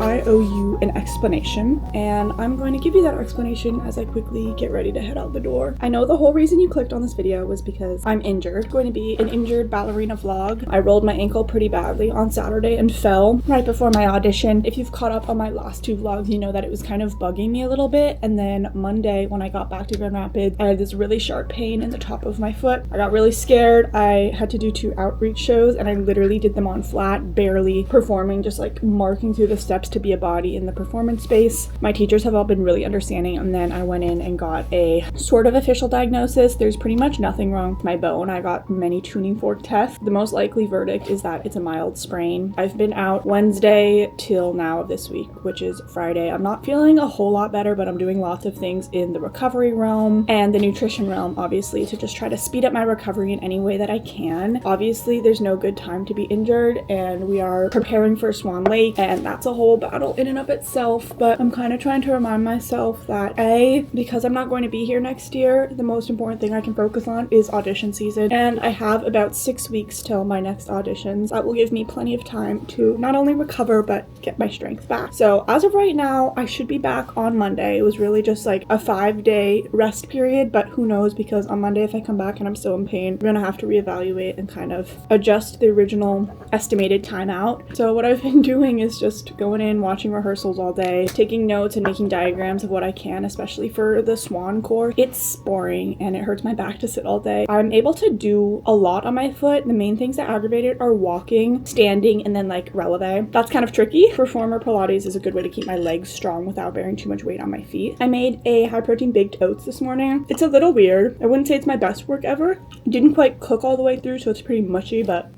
I owe you an explanation, and I'm going to give you that explanation as I quickly get ready to head out the door. I know the whole reason you clicked on this video was because I'm injured. It's going to be an injured ballerina vlog. I rolled my ankle pretty badly on Saturday and fell right before my audition. If you've caught up on my last two vlogs, you know that it was kind of bugging me a little bit, and then Monday when I got back to Grand Rapids, I had this really sharp pain in the top of my foot. I got really scared. I had to do 2 outreach shows, and I literally did them on flat, barely performing, just like marking through the steps to be a body in the performance space. My teachers have all been really understanding, and then I went in and got a sort of official diagnosis. There's pretty much nothing wrong with my bone. I got many tuning fork tests. The most likely verdict is that it's a mild sprain. I've been out Wednesday till now this week, which is Friday. I'm not feeling a whole lot better, but I'm doing lots of things in the recovery realm and the nutrition realm, obviously, to just try to speed up my recovery in any way that I can. Obviously, there's no good time to be injured, and we are preparing for Swan Lake, and that's a whole battle in and of itself, but I'm kind of trying to remind myself that because I'm not going to be here next year, the most important thing I can focus on is audition season, and I have about 6 weeks till my next auditions. That will give me plenty of time to not only recover but get my strength back. So as of right now, I should be back on Monday. It was really just like a 5-day rest period, but who knows, because on Monday if I come back and I'm still in pain, we're gonna have to reevaluate and kind of adjust the original estimated time out. So what I've been doing is just going in, watching rehearsals all day, taking notes and making diagrams of what I can, especially for the swan core. It's boring and it hurts my back to sit all day. I'm able to do a lot on my foot. The main things that aggravate it are walking, standing, and then like releve. That's kind of tricky. Reformer Pilates is a good way to keep my legs strong without bearing too much weight on my feet. I made a high protein baked oats this morning. It's a little weird. I wouldn't say it's my best work ever. It didn't quite cook all the way through, so it's pretty mushy, but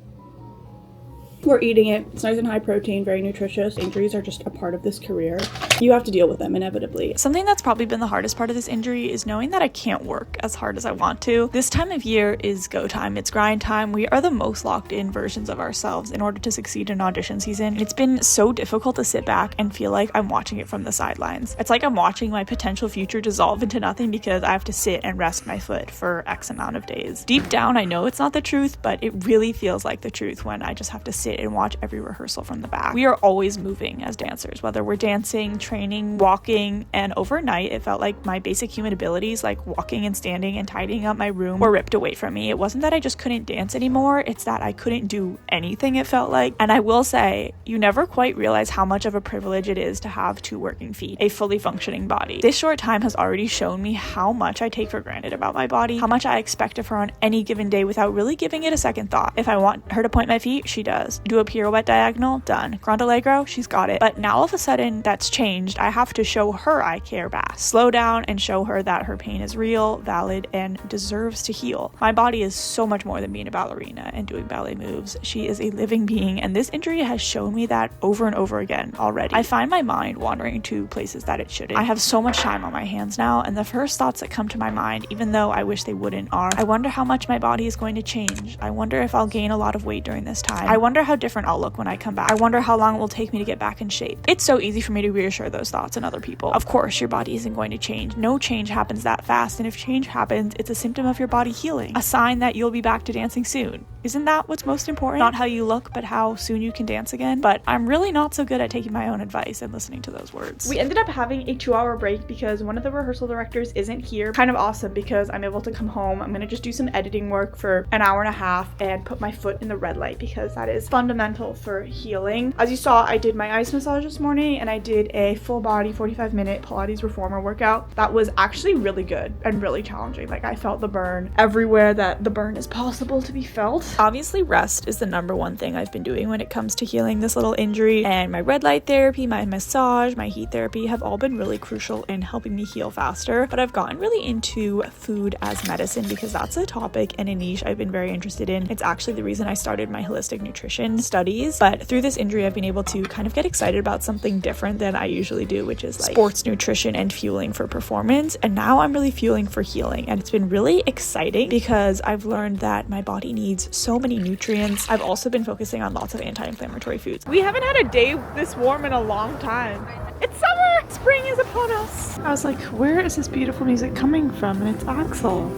we're eating it. It's nice and high protein, very nutritious. Injuries are just a part of this career. You have to deal with them inevitably. Something that's probably been the hardest part of this injury is knowing that I can't work as hard as I want to. This time of year is go time. It's grind time. We are the most locked in versions of ourselves in order to succeed in audition season. It's been so difficult to sit back and feel like I'm watching it from the sidelines. It's like I'm watching my potential future dissolve into nothing because I have to sit and rest my foot for X amount of days. Deep down, I know it's not the truth, but it really feels like the truth when I just have to sit and watch every rehearsal from the back. We are always moving as dancers, whether we're dancing, training, walking, and overnight it felt like my basic human abilities like walking and standing and tidying up my room were ripped away from me. It wasn't that I just couldn't dance anymore, it's that I couldn't do anything, it felt like. And I will say, you never quite realize how much of a privilege it is to have 2 working feet, a fully functioning body. This short time has already shown me how much I take for granted about my body, how much I expect of her on any given day without really giving it a second thought. If I want her to point my feet, she does. Do a pirouette diagonal, done. Grand Allegro, she's got it. But now all of a sudden that's changed. I have to show her I care back. Slow down and show her that her pain is real, valid, and deserves to heal. My body is so much more than being a ballerina and doing ballet moves. She is a living being, and this injury has shown me that over and over again already. I find my mind wandering to places that it shouldn't. I have so much time on my hands now, and the first thoughts that come to my mind, even though I wish they wouldn't, are I wonder how much my body is going to change. I wonder if I'll gain a lot of weight during this time. I wonder how different I'll look when I come back. I wonder how long it will take me to get back in shape. It's so easy for me to reassure those thoughts in other people. Of course, your body isn't going to change. No change happens that fast, and if change happens, it's a symptom of your body healing, a sign that you'll be back to dancing soon. Isn't that what's most important? Not how you look, but how soon you can dance again. But I'm really not so good at taking my own advice and listening to those words. We ended up having a 2-hour break because one of the rehearsal directors isn't here. Kind of awesome because I'm able to come home. I'm gonna just do some editing work for an hour and a half and put my foot in the red light because that is fundamental for healing. As you saw, I did my ice massage this morning and I did a full body 45-minute Pilates reformer workout. That was actually really good and really challenging. Like, I felt the burn everywhere that the burn is possible to be felt. Obviously, rest is the #1 thing I've been doing when it comes to healing this little injury, and my red light therapy, my massage, my heat therapy have all been really crucial in helping me heal faster. But I've gotten really into food as medicine because that's a topic and a niche I've been very interested in. It's actually the reason I started my holistic nutrition studies. But through this injury, I've been able to kind of get excited about something different than I usually do, which is like sports nutrition and fueling for performance. And now I'm really fueling for healing, and it's been really exciting because I've learned that my body needs so many nutrients. I've also been focusing on lots of anti-inflammatory foods. We haven't had a day this warm in a long time. It's summer! Spring is upon us! I was like, where is this beautiful music coming from? And it's Axel.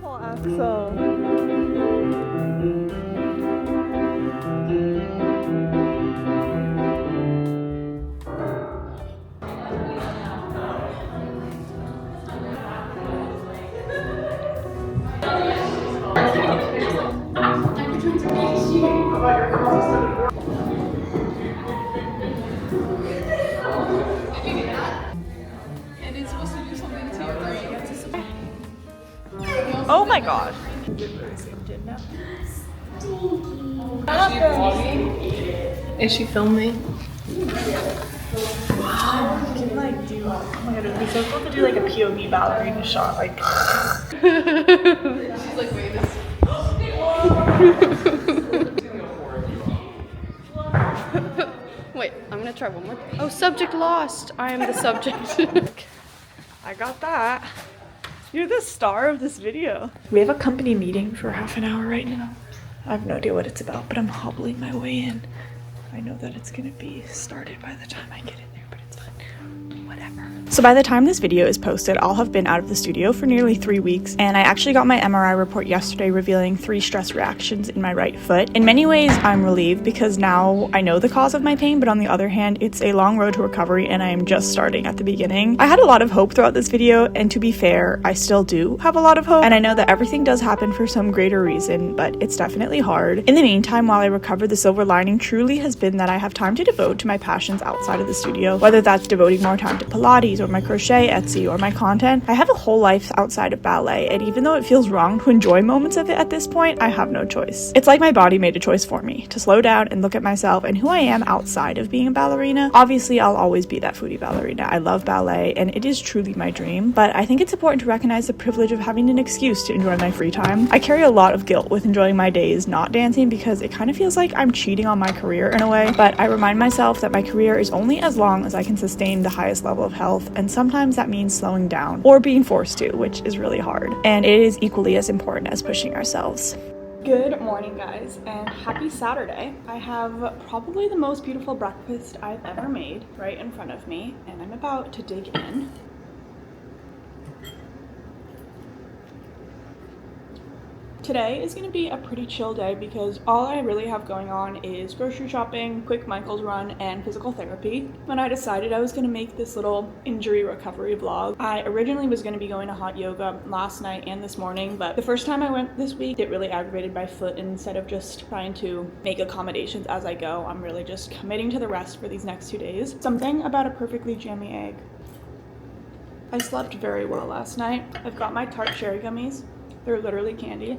Oh, Axel. Oh my gosh. Is she filming? Wow, you can like do, oh my god, it'd be so cool to do like a POV ballerina shot, like. She's like, wait, this. Wait, I'm gonna try one more. Oh, subject lost. I am the subject. I got that. You're the star of this video. We have a company meeting for half an hour right now. I have no idea what it's about, but I'm hobbling my way in. I know that it's gonna be started by the time I get in there, but it's fine. Whatever. So by the time this video is posted, I'll have been out of the studio for nearly 3 weeks, and I actually got my MRI report yesterday revealing 3 stress reactions in my right foot. In many ways, I'm relieved because now I know the cause of my pain, but on the other hand, it's a long road to recovery and I am just starting at the beginning. I had a lot of hope throughout this video, and to be fair, I still do have a lot of hope, and I know that everything does happen for some greater reason, but it's definitely hard. In the meantime, while I recover, the silver lining truly has been that I have time to devote to my passions outside of the studio, whether that's devoting more time to Pilates or my crochet, Etsy, or my content. I have a whole life outside of ballet, and even though it feels wrong to enjoy moments of it at this point, I have no choice. It's like my body made a choice for me, to slow down and look at myself and who I am outside of being a ballerina. Obviously, I'll always be that foodie ballerina. I love ballet, and it is truly my dream, but I think it's important to recognize the privilege of having an excuse to enjoy my free time. I carry a lot of guilt with enjoying my days not dancing because it kind of feels like I'm cheating on my career in a way, but I remind myself that my career is only as long as I can sustain the highest level of health, and sometimes that means slowing down or being forced to, which is really hard, and it is equally as important as pushing ourselves. Good morning, guys, and happy Saturday. I have probably the most beautiful breakfast I've ever made right in front of me, and I'm about to dig in. Today is going to be a pretty chill day because all I really have going on is grocery shopping, quick Michael's run, and physical therapy. When I decided I was going to make this little injury recovery vlog, I originally was going to be going to hot yoga last night and this morning, but the first time I went this week, it really aggravated my foot, and instead of just trying to make accommodations as I go, I'm really just committing to the rest for these next 2 days. Something about a perfectly jammy egg. I slept very well last night. I've got my tart cherry gummies. They're literally candy,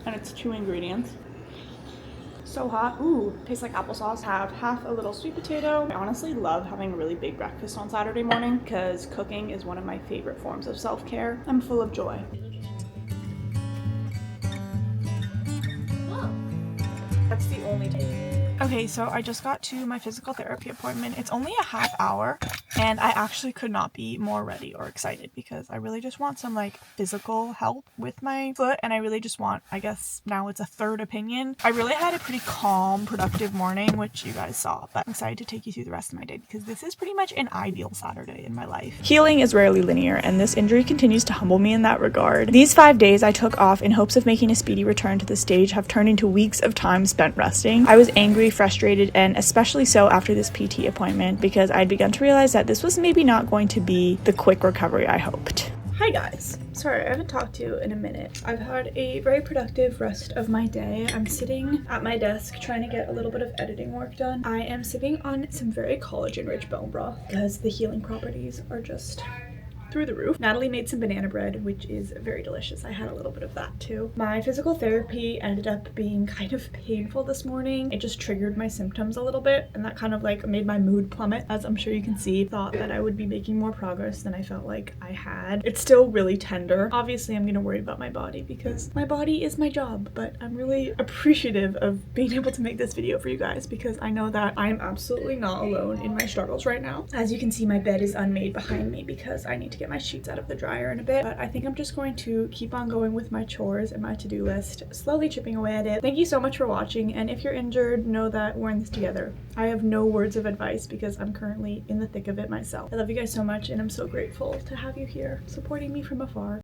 and it's 2 ingredients. So hot. Ooh, tastes like applesauce. Have half a little sweet potato. I honestly love having a really big breakfast on Saturday morning because cooking is one of my favorite forms of self-care. I'm full of joy. That's the only taste. Okay, so I just got to my physical therapy appointment. It's only a half hour, and I actually could not be more ready or excited because I really just want some like physical help with my foot, and I really just want, I guess now it's a third opinion. I really had a pretty calm, productive morning, which you guys saw, but I'm excited to take you through the rest of my day because this is pretty much an ideal Saturday in my life. Healing is rarely linear, and this injury continues to humble me in that regard. These 5 days I took off in hopes of making a speedy return to the stage have turned into weeks of time spent resting. I was angry, frustrated, and especially so after this PT appointment because I'd begun to realize that this was maybe not going to be the quick recovery I hoped. Hi guys. Sorry, I haven't talked to you in a minute. I've had a very productive rest of my day. I'm sitting at my desk trying to get a little bit of editing work done. I am sipping on some very collagen-rich bone broth because the healing properties are just through the roof. Natalie made some banana bread, which is very delicious. I had a little bit of that too. My physical therapy ended up being kind of painful this morning. It just triggered my symptoms a little bit, and that kind of like made my mood plummet. As I'm sure you can see, thought that I would be making more progress than I felt like I had. It's still really tender. Obviously, I'm gonna worry about my body because my body is my job, but I'm really appreciative of being able to make this video for you guys because I know that I am absolutely not alone in my struggles right now. As you can see, my bed is unmade behind me because I need to get my sheets out of the dryer in a bit, but I think I'm just going to keep on going with my chores and my to-do list, slowly chipping away at it. Thank you so much for watching, and if you're injured, know that we're in this together. I have no words of advice because I'm currently in the thick of it myself. I love you guys so much, and I'm so grateful to have you here supporting me from afar.